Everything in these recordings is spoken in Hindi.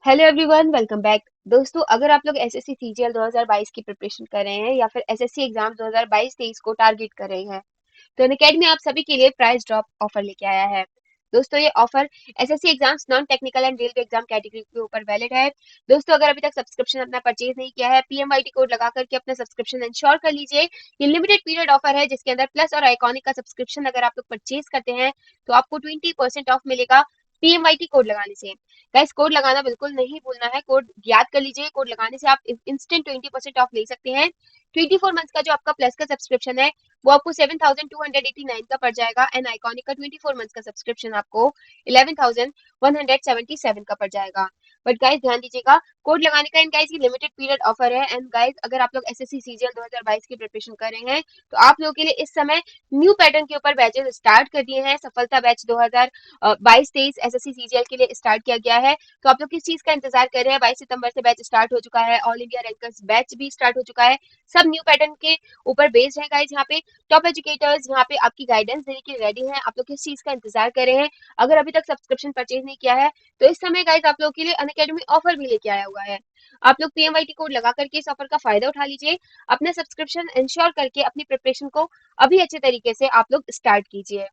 Hello everyone, welcome back. दोस्तों, अगर आप लोग एसएससी सीजीएल 2022 की प्रिपरेशन कर रहे हैं या फिर एसएससी एग्जाम 2022-23 को टारगेट कर रहे हैं तो अनअकैडमी आप सभी के लिए प्राइस ड्रॉप ऑफर लेके आया है। दोस्तों, ये offer SSC exams non technical and railway exam category के ऊपर वैलिड है। दोस्तों, अगर अभी तक सब्सक्रिप्शन अपना परचेज नहीं किया है, पीएमवाईटी कोड लगा करके अपना सब्सक्रिप्शन इंश्योर कर लीजिए। ये लिमिटेड पीरियड ऑफर है जिसके अंदर प्लस और आइकॉनिक का सब्सक्रिप्शन अगर आप लोग परचेज करते हैं तो आपको 20% ऑफ मिलेगा पीएमवाईटी कोड लगाने से। गाइस, कोड लगाना बिल्कुल नहीं भूलना है, कोड याद कर लीजिए। कोड लगाने से आप इंस्टेंट 20% ऑफ ले सकते हैं। 24 मंथ का जो आपका प्लस का सब्सक्रिप्शन है वो आपको 7,289 का पड़ जाएगा एंड आइकॉनिक का 24 मंथ का सब्सक्रिप्शन आपको 11,177 का पड़ जाएगा। बट गाइस, ध्यान दीजिएगा, कोड लगाने का एंड गाइस ये लिमिटेड पीरियड ऑफर है। एंड गाइस, अगर आप लोग एसएससी सीजीएल 2022 की प्रिपरेशन कर रहे हैं तो आप लोगों के लिए इस समय न्यू पैटर्न के ऊपर बैचेस स्टार्ट कर दिए हैं। सफलता बैच 2022-23 एसएससी सीजीएल के लिए स्टार्ट किया गया है। तो आप लोग किस चीज का इंतजार कर रहे हैं? 22 सितंबर से बैच स्टार्ट हो चुका है। ऑल इंडिया रैंकर्स बैच भी स्टार्ट हो चुका है। सब न्यू पैटर्न के ऊपर बेस्ड है गाइस। यहाँ पे टॉप एजुकेटर्स यहाँ पे आपकी गाइडेंस देने के लिए रेडी हैं। आप लोग किस चीज का इंतजार कर रहे हैं? अगर अभी तक सब्सक्रिप्शन परचेज नहीं किया है तो इस समय गाइस आप लोगों के लिए अनअकैडमी ऑफर भी लेके आया हुआ है। आप लोग पीएमवाईटी कोड लगा करके इस ऑफर का फायदा उठा लीजिए। अपना सब्सक्रिप्शन इंश्योर करके अपनी प्रिपरेशन को अभी अच्छे तरीके से आप लोग स्टार्ट कीजिए।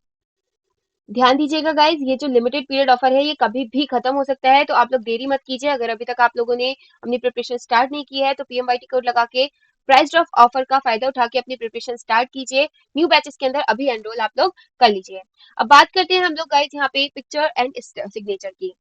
ध्यान दीजिएगा गाइज, ये जो लिमिटेड पीरियड ऑफर है ये कभी भी खत्म हो सकता है, तो आप लोग देरी मत कीजिए। अगर अभी तक आप लोगों ने अपनी प्रिपरेशन स्टार्ट नहीं की है तो पीएमवाईटी कोड लगा के प्राइस ड्रॉप ऑफर का फायदा उठा के अपनी प्रिपरेशन स्टार्ट कीजिए। न्यू बैचेस के अंदर अभी एनरोल आप लोग कर लीजिए। अब बात करते हैं हम लोग गाइज यहाँ पे पिक्चर एंड सिग्नेचर की।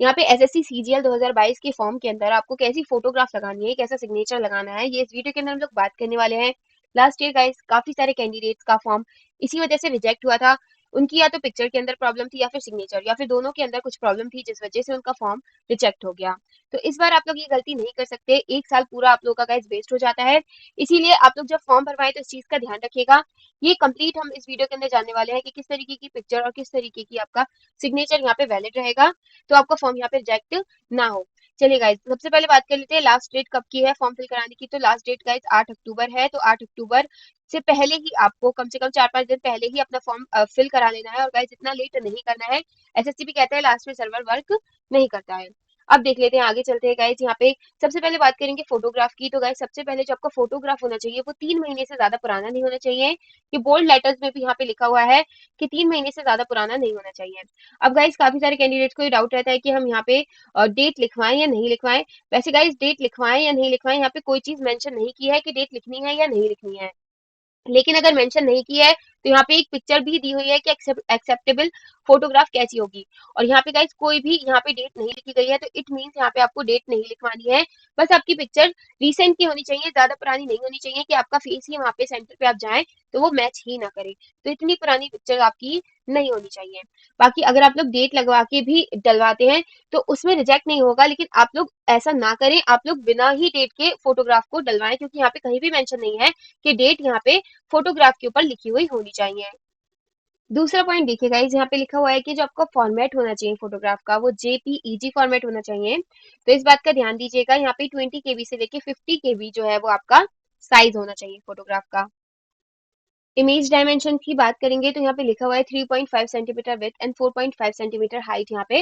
यहाँ पे एसएससी सीजीएल 2022 के फॉर्म के अंदर आपको कैसी फोटोग्राफ लगानी है, कैसा सिग्नेचर लगाना है, ये इस वीडियो के अंदर हम लोग बात करने वाले हैं। लास्ट ईयर गाइज काफी सारे कैंडिडेट्स का फॉर्म इसी वजह से रिजेक्ट हुआ था। उनकी या तो पिक्चर के अंदर प्रॉब्लम थी या फिर सिग्नेचर या फिर दोनों के अंदर कुछ प्रॉब्लम थी जिस वजह से उनका फॉर्म रिजेक्ट हो गया। तो इस बार आप लोग ये गलती नहीं कर सकते। एक साल पूरा आप लोग का गाइस वेस्ट हो जाता है। इसीलिए आप लोग जब फॉर्म भरवाएं तो इस चीज का ध्यान रखिएगा। ये कंप्लीट हम इस वीडियो के अंदर जानने वाले हैं कि किस तरीके की पिक्चर और किस तरीके की आपका सिग्नेचर यहाँ पे वैलिड रहेगा तो आपका फॉर्म यहाँ पे रिजेक्ट ना हो। चलिए गाइज, सबसे पहले बात कर लेते हैं लास्ट डेट कब की है फॉर्म फिल कराने की। तो लास्ट डेट गाइज 8 अक्टूबर है। तो 8 अक्टूबर से पहले ही आपको कम से कम 4-5 दिन पहले ही अपना फॉर्म फिल करा लेना है। और गाइस, इतना लेट नहीं करना है। एसएससी भी कहता है लास्ट में सर्वर वर्क नहीं करता है। अब देख लेते हैं, आगे चलते हैं गाइस। यहाँ पे सबसे पहले बात करेंगे फोटोग्राफ की। तो गाइस, सबसे पहले जो आपका फोटोग्राफ होना चाहिए वो 3 महीने से ज्यादा पुराना नहीं होना चाहिए। ये बोल्ड लेटर्स में भी यहाँ पे लिखा हुआ है कि 3 महीने से ज्यादा पुराना नहीं होना चाहिए। अब गाइस, काफी सारे कैंडिडेट्स को ये डाउट रहता है कि हम यहाँ पे डेट लिखवाएं या नहीं लिखवाएं। वैसे गाइस, डेट लिखवाएं या नहीं लिखवाएं यहाँ पे कोई चीज मेंशन नहीं की है कि डेट लिखनी है या नहीं लिखनी है। लेकिन अगर मेंशन नहीं की है तो यहाँ पे एक पिक्चर भी दी हुई है कि एक्सेप्टेबल फोटोग्राफ कैसी होगी। और यहाँ पे गाइस कोई भी यहाँ पे डेट नहीं लिखी गई है तो इट मींस यहाँ पे आपको डेट नहीं लिखवानी है। बस आपकी पिक्चर रिसेंट की होनी चाहिए, ज्यादा पुरानी नहीं होनी चाहिए कि आपका फेस ही वहां पे सेंटर पे आप जाएं तो वो मैच ही ना करे। तो इतनी पुरानी पिक्चर आपकी नहीं होनी चाहिए। बाकी अगर आप लोग डेट लगवा के भी डलवाते हैं तो उसमें रिजेक्ट नहीं होगा। लेकिन आप लोग ऐसा ना करें, आप लोग बिना ही डेट के फोटोग्राफ को डलवाएं क्योंकि यहाँ पे कहीं भी मेंशन नहीं है कि डेट यहाँ पे फोटोग्राफ के ऊपर लिखी हुई होनी चाहिए। दूसरा पॉइंट देखिए गाइस, यहाँ पे लिखा हुआ है कि जो आपका फॉर्मेट होना चाहिए फोटोग्राफ का वो जेपीईजी फॉर्मेट होना चाहिए। तो इस बात का ध्यान दीजिएगा। यहाँ पे 20 KB से लेके 50 KB जो है वो आपका साइज होना चाहिए फोटोग्राफ का। इमेज डायमेंशन की बात करेंगे तो यहाँ पे लिखा हुआ है 3.5 centimetre with and 4.5 centimetre height यहाँ पे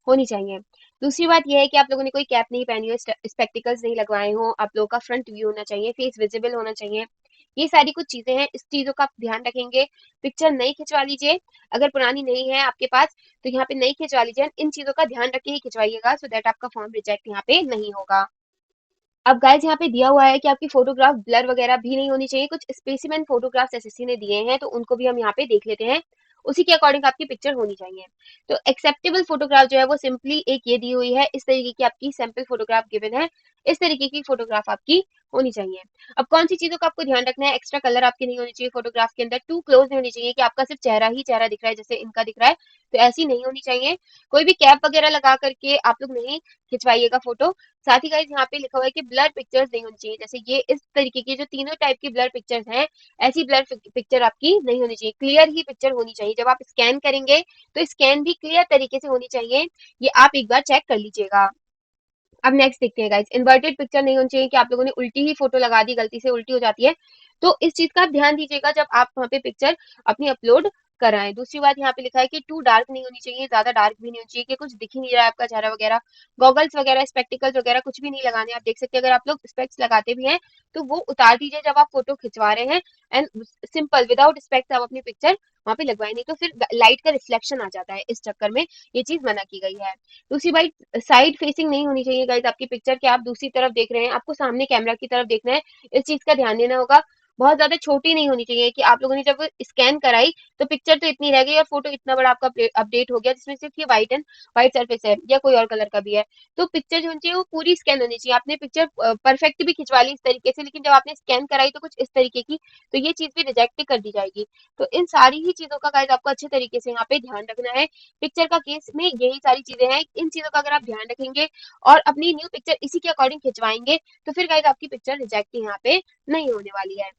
होनी चाहिए। दूसरी बात यह है कि आप लोगों ने कोई कैप नहीं पहनी हो, स्पेक्टिकल्स नहीं लगवाए हो, आप लोगों का फ्रंट व्यू होना चाहिए, फेस विजिबल होना चाहिए। ये सारी कुछ चीजें हैं, इस चीजों का आप ध्यान रखेंगे। पिक्चर नई खिंचवा लीजिए, अगर पुरानी नहीं है आपके पास तो यहाँ पे नई खिंचवा लीजिए। इन चीजों का ध्यान रख के ही खिंचवाइएगा सो दैट आपका फॉर्म रिजेक्ट यहाँ पे नहीं होगा। अब गाइस, यहाँ पे दिया हुआ है कि आपकी फोटोग्राफ ब्लर वगैरह भी नहीं होनी चाहिए। कुछ स्पेसिमेन फोटोग्राफ्स एसएससी ने दिए हैं तो उनको भी हम यहाँ पे देख लेते हैं। उसी के अकॉर्डिंग आपकी पिक्चर होनी चाहिए। तो एक्सेप्टेबल फोटोग्राफ जो है वो सिंपली एक ये दी हुई है, इस तरीके की आपकी सैंपल फोटोग्राफ गिवन है। इस तरीके की फोटोग्राफ आपकी होनी चाहिए। अब कौन सी चीजों का आपको ध्यान रखना है? एक्स्ट्रा कलर आपकी नहीं होनी चाहिए फोटोग्राफ के अंदर। टू क्लोज नहीं होनी चाहिए कि आपका सिर्फ चेहरा ही चेहरा दिख रहा है जैसे इनका दिख रहा है, तो ऐसी नहीं होनी चाहिए। कोई भी कैप वगैरह लगा करके आप लोग नहीं खिंचवाइएगा फोटो। साथ ही गाइस, यहाँ पे लिखा हुआ है कि ब्लर पिक्चर्स नहीं होनी चाहिए। जैसे ये इस तरीके की जो तीनों टाइप की ब्लर पिक्चर्स हैं, ऐसी ब्लर पिक्चर आपकी नहीं होनी चाहिए। क्लियर ही पिक्चर होनी चाहिए। जब आप स्कैन करेंगे तो स्कैन भी क्लियर तरीके से होनी चाहिए। ये आप एक बार चेक कर लीजिएगा। अब नेक्स्ट देखते हैं गाइस, इन्वर्टेड पिक्चर नहीं होनी चाहिए कि आप लोगों ने उल्टी ही फोटो लगा दी, गलती से उल्टी हो जाती है। तो इस चीज का आप ध्यान दीजिएगा जब आप वहाँ पे पिक्चर अपनी अपलोड कराएं। दूसरी बात यहाँ पे लिखा है कि टू डार्क नहीं होनी चाहिए, ज्यादा डार्क भी नहीं होनी चाहिए कि कुछ दिख ही नहीं रहा है आपका चेहरा वगैरह। गॉगल्स वगैरह, स्पेक्टिकल्स वगैरह कुछ भी नहीं लगाने। आप देख सकते हैं अगर आप लोग स्पेक्स लगाते भी हैं तो वो उतार दीजिए जब आप फोटो खिंचवा रहे हैं, एंड सिंपल विदाउट स्पेक्स आप अपनी पिक्चर वहां पे लगवाए, नहीं तो फिर लाइट का रिफ्लेक्शन आ जाता है, इस चक्कर में ये चीज मना की गई है। दूसरी बात, साइड फेसिंग नहीं होनी चाहिए गाइस आपकी पिक्चर के, आप दूसरी तरफ देख रहे हैं, आपको सामने कैमरा की तरफ देखना है, इस चीज का ध्यान देना होगा। बहुत ज्यादा छोटी नहीं होनी चाहिए कि आप लोगों ने जब स्कैन कराई तो पिक्चर तो इतनी रह गई और फोटो इतना बड़ा आपका अपडेट हो गया जिसमें सिर्फ ये व्हाइट सरफेस है या कोई और कलर का भी है। तो पिक्चर जो होनी चाहिए वो पूरी स्कैन होनी चाहिए। आपने पिक्चर परफेक्ट भी खिंचवा ली इस तरीके से, लेकिन जब आपने स्कैन कराई तो कुछ इस तरीके की, तो ये चीज भी रिजेक्ट कर दी जाएगी। तो इन सारी ही चीजों का गाइस आपको अच्छे तरीके से यहाँ पे ध्यान रखना है। पिक्चर का केस में यही सारी चीजें हैं, इन चीजों का अगर आप ध्यान रखेंगे और अपनी न्यू पिक्चर इसी के अकॉर्डिंग खिंचवाएंगे तो फिर गाइस आपकी पिक्चर रिजेक्ट यहाँ पे नहीं होने वाली है।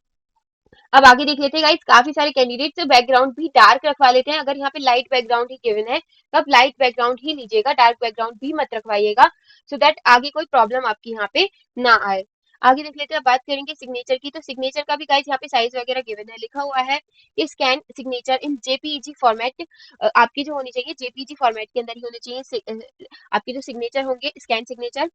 अब आगे देख लेते हैं गाइस, काफी सारे कैंडिडेट्स बैकग्राउंड भी डार्क रखवा लेते हैं। अगर यहाँ पे लाइट बैकग्राउंड ही गिवन है तो आप लाइट बैकग्राउंड ही लीजिएगा, डार्क बैकग्राउंड भी मत रखवाइएगा, सो दैट आगे कोई प्रॉब्लम आपकी यहाँ पे ना आए। आगे देख लेते हैं, बात करेंगे सिग्नेचर की। तो सिग्नेचर का भी गाइस यहाँ पे साइज वगैरह गिवन है, लिखा हुआ है स्कैन सिग्नेचर इन जेपीईजी फॉर्मेट। आपकी जो होनी चाहिए जेपीईजी फॉर्मेट के अंदर ही होने चाहिए आपके जो सिग्नेचर होंगे, स्कैन सिग्नेचर।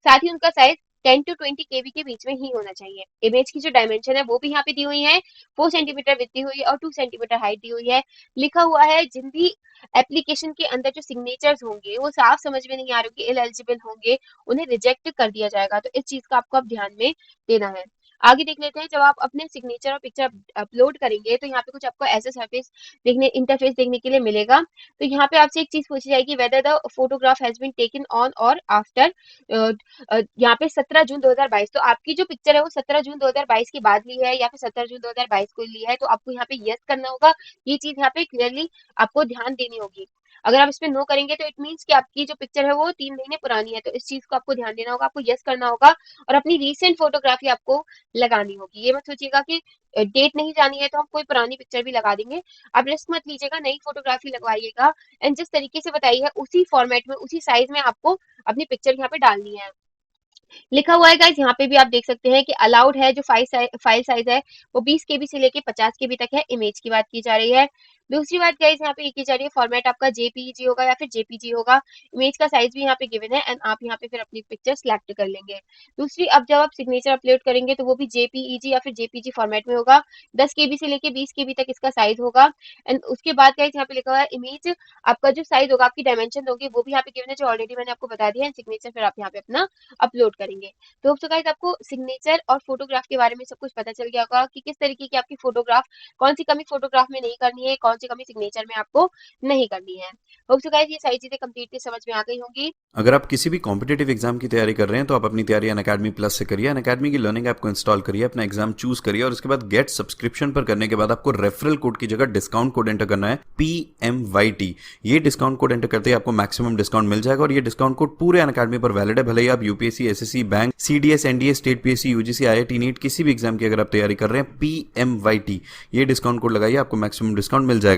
साथ ही उनका साइज 10 टू 20 केबी के बीच में ही होना चाहिए। इमेज की जो डायमेंशन है वो भी यहाँ पे दी हुई है, 4 सेंटीमीटर विड्थ दी हुई है और 2 सेंटीमीटर हाइट दी हुई है। लिखा हुआ है जिन भी एप्लीकेशन के अंदर जो सिग्नेचर्स होंगे वो साफ समझ में नहीं आ रहे कि इनएलिजिबल होंगे, उन्हें रिजेक्ट कर दिया जाएगा। तो इस चीज का आपको अब ध्यान में देना है। आगे देख लेते हैं, जब आप अपने सिग्नेचर और पिक्चर अपलोड करेंगे तो यहाँ पे कुछ आपको ऐसे सर्फेस देखने, इंटरफेस देखने के लिए मिलेगा। तो यहाँ पे आपसे एक चीज पूछी जाएगी, whether the photograph has been taken on और आफ्टर यहाँ पे 17 जून 2022। तो आपकी जो पिक्चर है वो 17 जून 2022 के बाद ली है या फिर 17 जून 2022 को ली है, तो आपको यहाँ पे यस करना होगा। ये चीज यहाँ पे क्लियरली आपको ध्यान देनी होगी। अगर आप इस पे नो करेंगे तो इट मीन्स कि आपकी जो पिक्चर है वो 3 महीने पुरानी है, तो इस चीज को आपको ध्यान देना होगा, आपको यस करना होगा और अपनी रीसेंट फोटोग्राफी आपको लगानी होगी। ये मत सोचिएगा कि डेट नहीं जानी है तो हम कोई पुरानी पिक्चर भी लगा देंगे। आप रिस्क मत लीजिएगा, नई फोटोग्राफी लगवाइएगा एंड जिस तरीके से बताई है उसी फॉर्मेट में, उसी साइज में आपको अपनी पिक्चर यहाँ पे डालनी है। लिखा हुआ है गाइस, यहाँ पे भी आप देख सकते हैं कि अलाउड है जो फाइल साइज है वो 20 केबी से लेके 50 केबी तक है। इमेज की बात की जा रही है। दूसरी बात गाइस यहाँ पे ये की जा रही है, फॉर्मेट आपका जेपीईजी होगा या फिर जेपीजी होगा। इमेज का साइज भी यहाँ पे गिवन है एंड आप यहाँ पे फिर अपनी पिक्चर सिलेक्ट कर लेंगे। दूसरी, अब जब आप सिग्नेचर अपलोड करेंगे तो वो भी जेपीईजी या फिर जेपीजी फॉर्मेट में होगा। 10 केबी से लेके 20 केबी तक इसका साइज होगा। एंड उसके बाद गाइस यहाँ पे लिखा हुआ है इमेज, आपका जो साइज होगा, आपकी डायमेंशन होगी वो भी यहाँ पे गिवन है जो ऑलरेडी मैंने आपको बता दिया है। सिग्नेचर फिर आप यहाँ पे अपना अपलोड करेंगे। तो गाइस आपको सिग्नेचर और फोटोग्राफ के बारे में सब कुछ पता चल गया होगा कि किस तरीके की आपकी फोटोग्राफ, कौन सी कमी फोटोग्राफ में नहीं करनी है, कौन सी कमी सिग्नेचर में आपको नहीं करनी है। होप सो गाइस ये सारी चीजें कंप्लीटली समझ में आ गई होंगी। अगर आप किसी भी कॉम्पिटेटिव एग्जाम की तैयारी कर रहे हैं तो आप अपनी तैयारी अनअकैडमी प्लस से करिए। अनअकैडमी की लर्निंग ऐप को इंस्टॉल करिए, अपना एग्जाम चूज करिए और उसके बाद गेट सब्सक्रिप्शन पर करने के बाद आपको रेफरल कोड की जगह डिस्काउंट कोड एंटर करना है PMYT। ये डिस्काउंट कोड एंटर करते ही आपको मैक्सिमम डिस्काउंट मिल जाएगा और ये डिस्काउंट कोड पूरे अनअकैडमी पर वैलिड है। भले ही आप UPSC, SSC, bank, CDS, NDA, state PSC, UGC, IIT, NEET किसी भी एग्जाम की अगर आप तैयारी कर रहे हैं, PMYT ये डिस्काउंट कोड लगाइए, आपको मैक्सिमम डिस्काउंट मिल जाएगा।